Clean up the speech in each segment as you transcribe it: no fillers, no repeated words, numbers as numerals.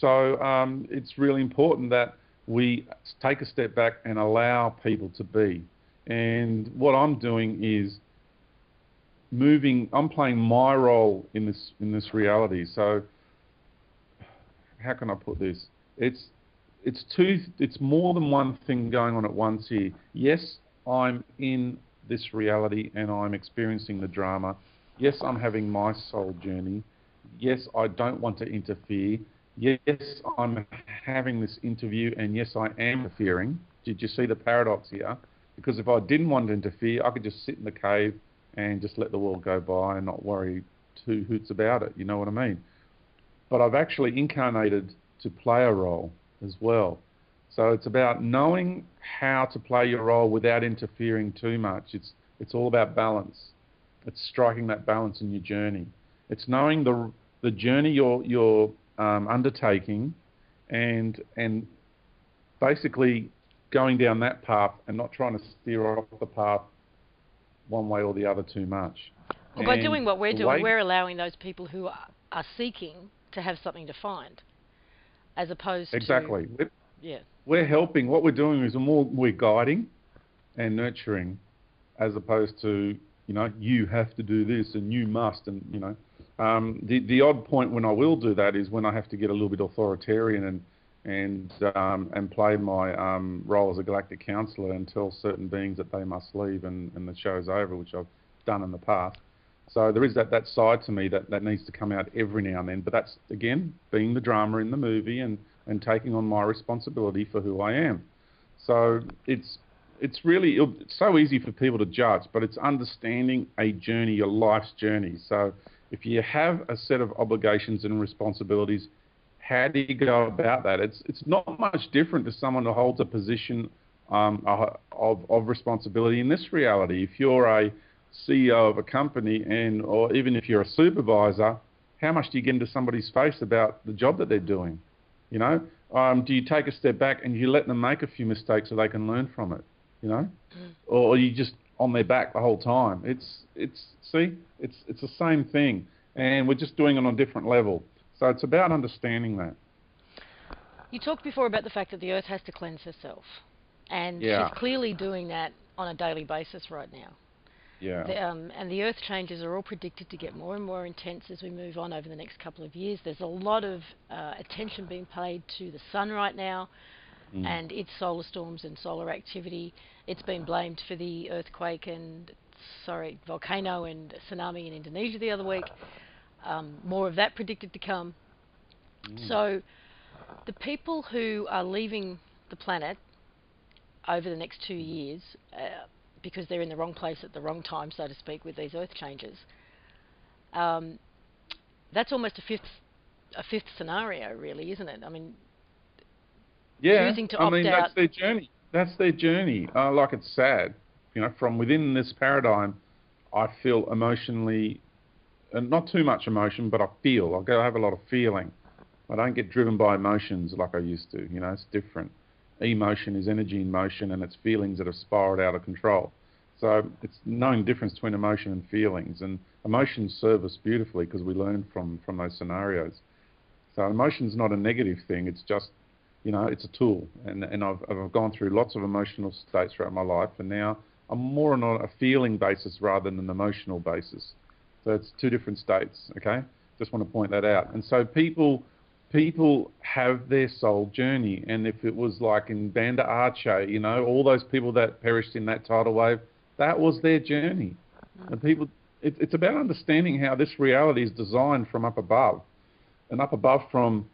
So it's really important that we take a step back and allow people to be. And what I'm doing is I'm playing my role in this reality. So how can I put this? It's more than one thing going on at once here. Yes, I'm in this reality and I'm experiencing the drama. Yes, I'm having my soul journey. Yes, I don't want to interfere. Yes, I'm having this interview, and yes, I am interfering. Did you see the paradox here? Because if I didn't want to interfere, I could just sit in the cave and just let the world go by and not worry two hoots about it. You know what I mean? But I've actually incarnated to play a role as well. So it's about knowing how to play your role without interfering too much. It's all about balance. It's striking that balance in your journey. It's knowing the journey you're undertaking, and basically going down that path and not trying to steer off the path one way or the other too much. Well, by doing what we're doing, we're allowing those people who are seeking to have something to find, as opposed exactly. to... Yeah. We're helping. What we're doing is we're guiding and nurturing, as opposed to, you have to do this and you must, and, the odd point when I will do that is when I have to get a little bit authoritarian and play my role as a galactic counsellor and tell certain beings that they must leave and the show's over, which I've done in the past. So there is that side to me that needs to come out every now and then. But that's, again, being the drama in the movie and taking on my responsibility for who I am. So it's so easy for people to judge, but it's understanding a journey, your life's journey. So if you have a set of obligations and responsibilities, how do you go about that? It's not much different to someone who holds a position of responsibility in this reality. If you're a CEO of a company or even if you're a supervisor, how much do you get into somebody's face about the job that they're doing? Do you take a step back and you let them make a few mistakes so they can learn from it? Or are you just on their back the whole time? It's the same thing, and we're just doing it on a different level. So it's about understanding that. You talked before about the fact that the Earth has to cleanse herself, and she's clearly doing that on a daily basis right now. Yeah. And the Earth changes are all predicted to get more and more intense as we move on over the next couple of years. There's a lot of attention being paid to the sun right now and its solar storms and solar activity. It's been blamed for the earthquake and, volcano and tsunami in Indonesia the other week. More of that predicted to come. So the people who are leaving the planet over the next 2 years, because they're in the wrong place at the wrong time, so to speak, with these earth changes, that's almost a fifth scenario, really, isn't it? I mean, choosing to opt out. That's their journey. That's their journey. Like, it's sad. From within this paradigm, I feel emotionally, and not too much emotion, but I have a lot of feeling. I don't get driven by emotions like I used to. It's different. Emotion is energy in motion, and it's feelings that have spiraled out of control. So it's knowing the difference between emotion and feelings. And emotions serve us beautifully because we learn from those scenarios. So emotion's not a negative thing. It's just, it's a tool. And I've gone through lots of emotional states throughout my life, and now I'm more on a feeling basis rather than an emotional basis. So it's two different states, okay? Just want to point that out. And so people have their soul journey, and if it was like in Banda Aceh, all those people that perished in that tidal wave, that was their journey. And people, it's about understanding how this reality is designed from up above, and up above from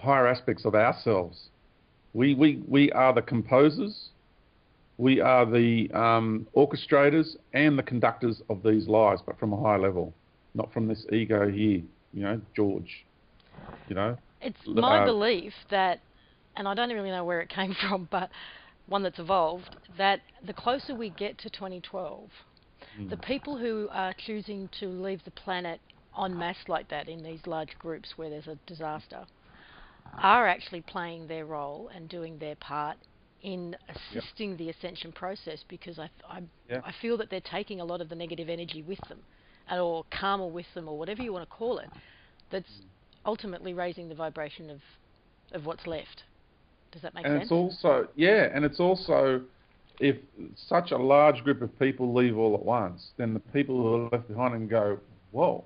higher aspects of ourselves. We are the composers, we are the orchestrators and the conductors of these lives, but from a higher level, not from this ego here, George. It's my belief that, and I don't really know where it came from, but one that's evolved, that the closer we get to 2012, the people who are choosing to leave the planet en masse like that in these large groups where there's a disaster are actually playing their role and doing their part in assisting the ascension process, because I feel that they're taking a lot of the negative energy with them, or karma with them, or whatever you want to call it, that's ultimately raising the vibration of of what's left. Does that make And sense? it's also, yeah, and it's also, if such a large group of people leave all at once, then the people who are left behind and go, whoa,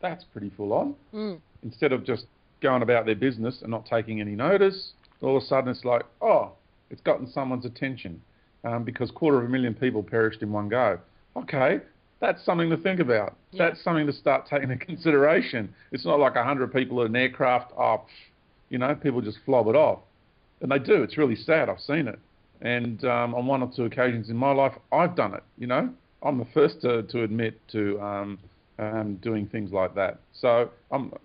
that's pretty full on. Instead of just going about their business and not taking any notice, all of a sudden it's like, oh, it's gotten someone's attention because 250,000 people perished in one go. Okay, that's something to think about. Yeah. That's something to start taking into consideration. It's not like 100 people in an aircraft, people just flob it off. And they do. It's really sad. I've seen it. And on one or two occasions in my life, I've done it. I'm the first to admit to doing things like that. So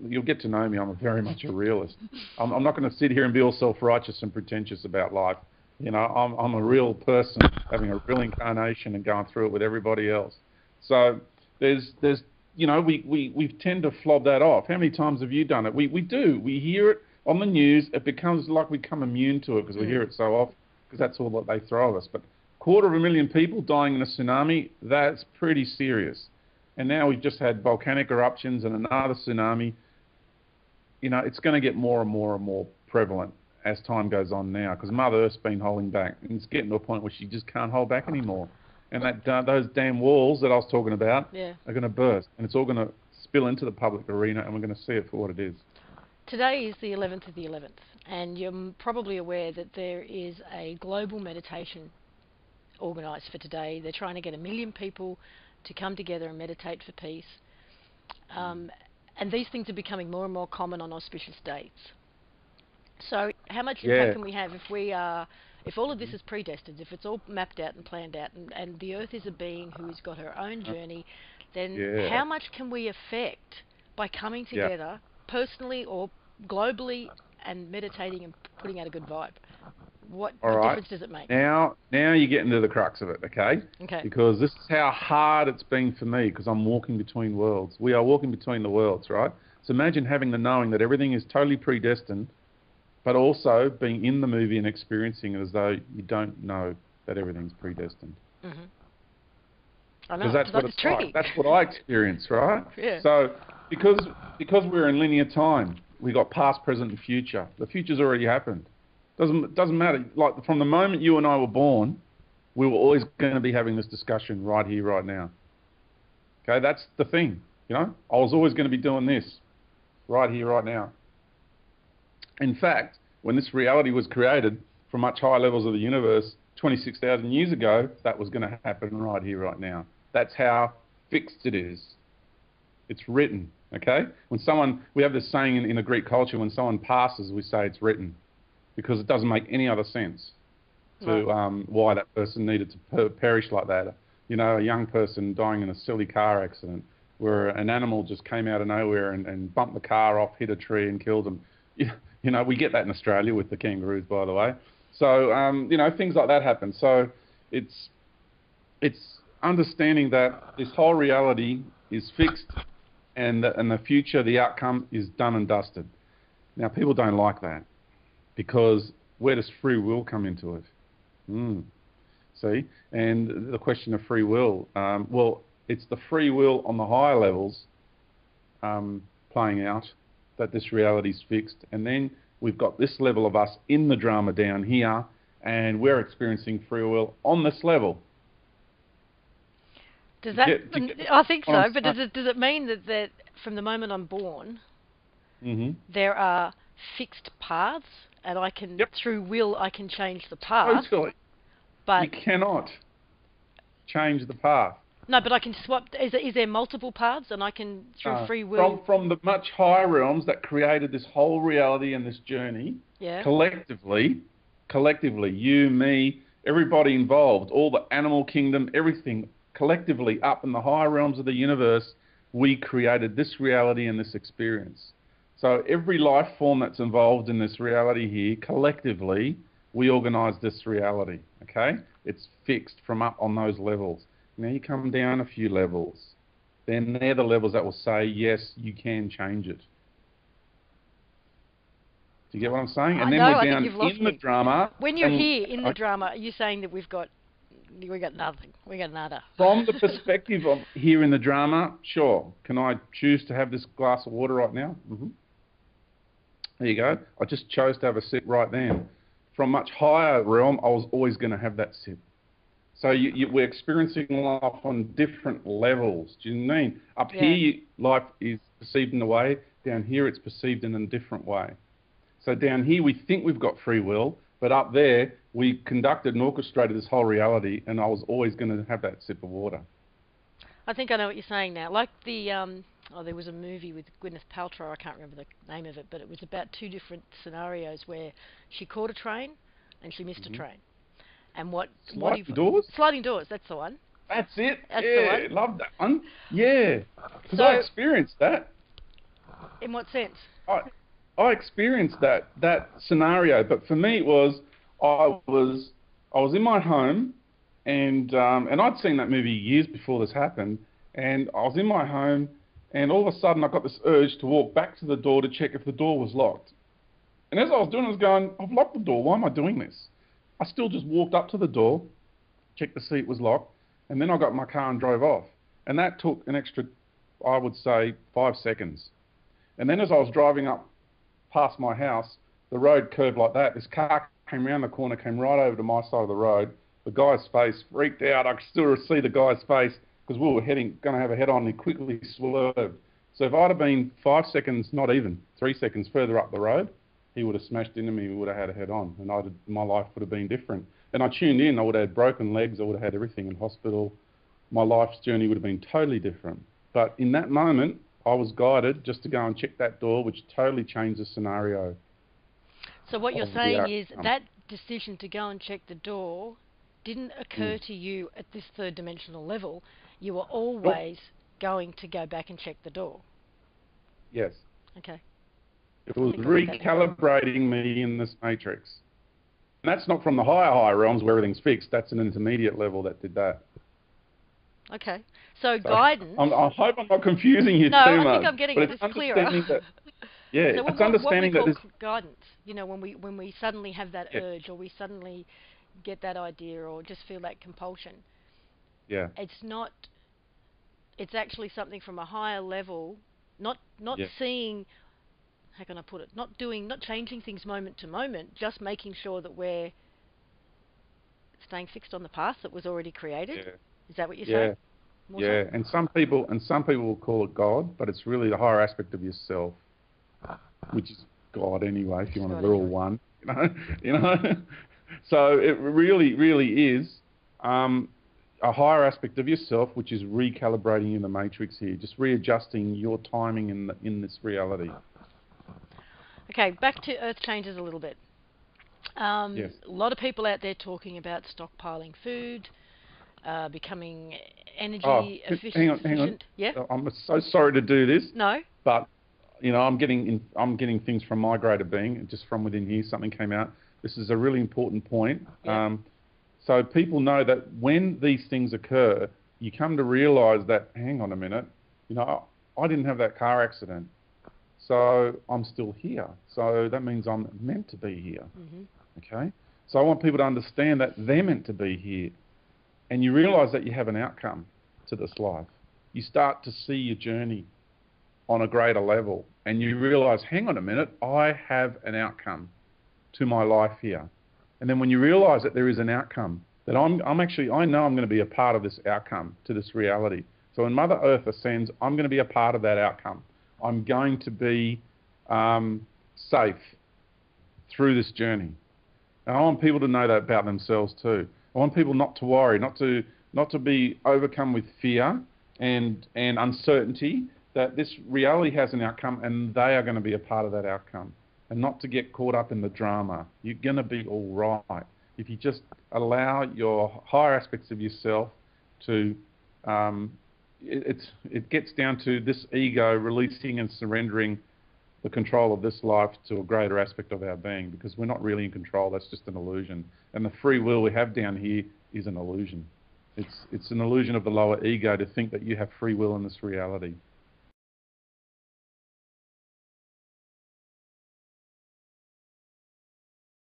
you'll get to know me. I'm very much a realist. I'm not going to sit here and be all self-righteous and pretentious about life. I'm a real person having a real incarnation and going through it with everybody else. So there's we tend to flob that off. How many times have you done it? We do. We hear it on the news. It becomes like we become immune to it because we hear it so often because that's all that they throw at us. But 250,000 people dying in a tsunami, that's pretty serious. And now we've just had volcanic eruptions and another tsunami. It's going to get more and more and more prevalent as time goes on now because Mother Earth's been holding back. And it's getting to a point where she just can't hold back anymore. And those damn walls that I was talking about are going to burst. And it's all going to spill into the public arena and we're going to see it for what it is. Today is the 11th of the 11th. And you're probably aware that there is a global meditation organised for today. They're trying to get 1 million people to come together and meditate for peace. And these things are becoming more and more common on auspicious dates. So how much impact can we have if all of this is predestined, if it's all mapped out and planned out, and the Earth is a being who's got her own journey, then how much can we affect by coming together personally or globally and meditating and putting out a good vibe? What difference does it make? Now you get into the crux of it, okay? Okay. Because this is how hard it's been for me because I'm walking between worlds. We are walking between the worlds, right? So imagine having the knowing that everything is totally predestined, but also being in the movie and experiencing it as though you don't know that everything's predestined. Mm-hmm. I know, because that's what it's tricky. like. That's what I experience, right? Yeah. So because we're in linear time, we got past, present, and future. The future's already happened. Doesn't matter. Like from the moment you and I were born, we were always going to be having this discussion right here, right now. Okay, that's the thing. I was always going to be doing this right here, right now. In fact, when this reality was created from much higher levels of the universe 26,000 years ago, that was going to happen right here, right now. That's how fixed it is. It's written, okay? We have this saying in the Greek culture, when someone passes, we say it's written, because it doesn't make any other sense to why that person needed to perish like that. A young person dying in a silly car accident where an animal just came out of nowhere and bumped the car off, hit a tree and killed them. We get that in Australia with the kangaroos, by the way. So, things like that happen. So it's understanding that this whole reality is fixed and the future, the outcome is done and dusted. Now, people don't like that because where does free will come into it? See? And the question of free will, it's the free will on the higher levels playing out that this reality is fixed. And then we've got this level of us in the drama down here, and we're experiencing free will on this level. Does that? I think so. But does it mean that from the moment I'm born, there are fixed paths, and I can through will I can change the path? Totally. But you cannot change the path. No, but I can swap. Is there multiple paths, and I can through free will from the much higher realms that created this whole reality and this journey. Yeah. Collectively, you, me, everybody involved, all the animal kingdom, everything collectively up in the higher realms of the universe, we created this reality and this experience. So every life form that's involved in this reality here, collectively, we organise this reality. Okay, it's fixed from up on those levels. Now you come down a few levels, then they're the levels that will say, yes, you can change it. Do you get what I'm saying? And then we're down in the drama. When you're here in the drama, are you saying that we got nothing? We got nada. From the perspective of here in the drama, sure. Can I choose to have this glass of water right now? There you go. I just chose to have a sip right then. From much higher realm, I was always going to have that sip. So we're experiencing life on different levels. Do you know what I mean? Up here, life is perceived in a way. Down here, it's perceived in a different way. So down here, we think we've got free will, but up there, we conducted and orchestrated this whole reality, and I was always going to have that sip of water. I think I know what you're saying now. Like there was a movie with Gwyneth Paltrow, I can't remember the name of it, but it was about two different scenarios where she caught a train and she missed a train. And Sliding doors? Sliding doors, that's the one. That's it. That's the one. Love that one. Yeah, because So, I experienced that. In what sense? I experienced that scenario, but for me it was I was in my home, and I'd seen that movie years before this happened, and I was in my home, and all of a sudden I got this urge to walk back to the door to check if the door was locked. And as I was doing it, I was going, I've locked the door. Why am I doing this? I still just walked up to the door, checked to see it was locked, and then I got in my car and drove off. And that took an extra, I would say, 5 seconds. And then as I was driving up past my house, the road curved like that. This car came around the corner, came right over to my side of the road. The guy's face freaked out. I could still see the guy's face because we were going to have a head-on, and he quickly swerved. So if I'd have been 5 seconds, not even 3 seconds further up the road, he would have smashed into me. We would have had a head-on, and my life would have been different. And I tuned in. I would have had broken legs. I would have had everything in hospital. My life's journey would have been totally different. But in that moment, I was guided just to go and check that door, which totally changed the scenario. So what you're saying is that decision to go and check the door didn't occur to you at this third dimensional level. You were always going to go back and check the door. Yes. Okay. It was recalibrating me in this matrix. And that's not from the higher realms where everything's fixed. That's an intermediate level that did that. Okay. So guidance... I hope I'm not confusing you too much. No, I think I'm getting it. It's clearer. So it's understanding what we that call guidance, you know, when we suddenly have that urge, or we suddenly get that idea, or just feel that compulsion. Yeah. It's actually something from a higher level, not seeing... How can I put it? Not changing things moment to moment, just making sure that we're staying fixed on the path that was already created. Yeah. Is that what you're saying? Yeah. And some people will call it God, but it's really the higher aspect of yourself, which is God anyway. If you want to, we're all one. You know. So it really, really is a higher aspect of yourself, which is recalibrating in the matrix here, just readjusting your timing in this reality. Okay, back to Earth changes a little bit. Yes. A lot of people out there talking about stockpiling food, becoming energy efficient. Hang on. Yeah. I'm so sorry to do this. No. But you know, I'm getting things from my greater being, just from within here. Something came out. This is a really important point. Yeah. So people know that when these things occur, you come to realise that, hang on a minute, you know, I didn't have that car accident. So I'm still here. So that means I'm meant to be here. Mm-hmm. Okay? So I want people to understand that they're meant to be here. And you realise that you have an outcome to this life. You start to see your journey on a greater level. And you realise, hang on a minute, I have an outcome to my life here. And then when you realise that there is an outcome, that I know I'm going to be a part of this outcome to this reality. So when Mother Earth ascends, I'm going to be a part of that outcome. I'm going to be safe through this journey. And I want people to know that about themselves too. I want people not to worry, not to be overcome with fear and uncertainty, that this reality has an outcome and they are going to be a part of that outcome. And not to get caught up in the drama. You're going to be all right. If you just allow your higher aspects of yourself to... It gets down to this ego releasing and surrendering the control of this life to a greater aspect of our being, because we're not really in control. That's just an illusion. And the free will we have down here is an illusion. It's an illusion of the lower ego to think that you have free will in this reality.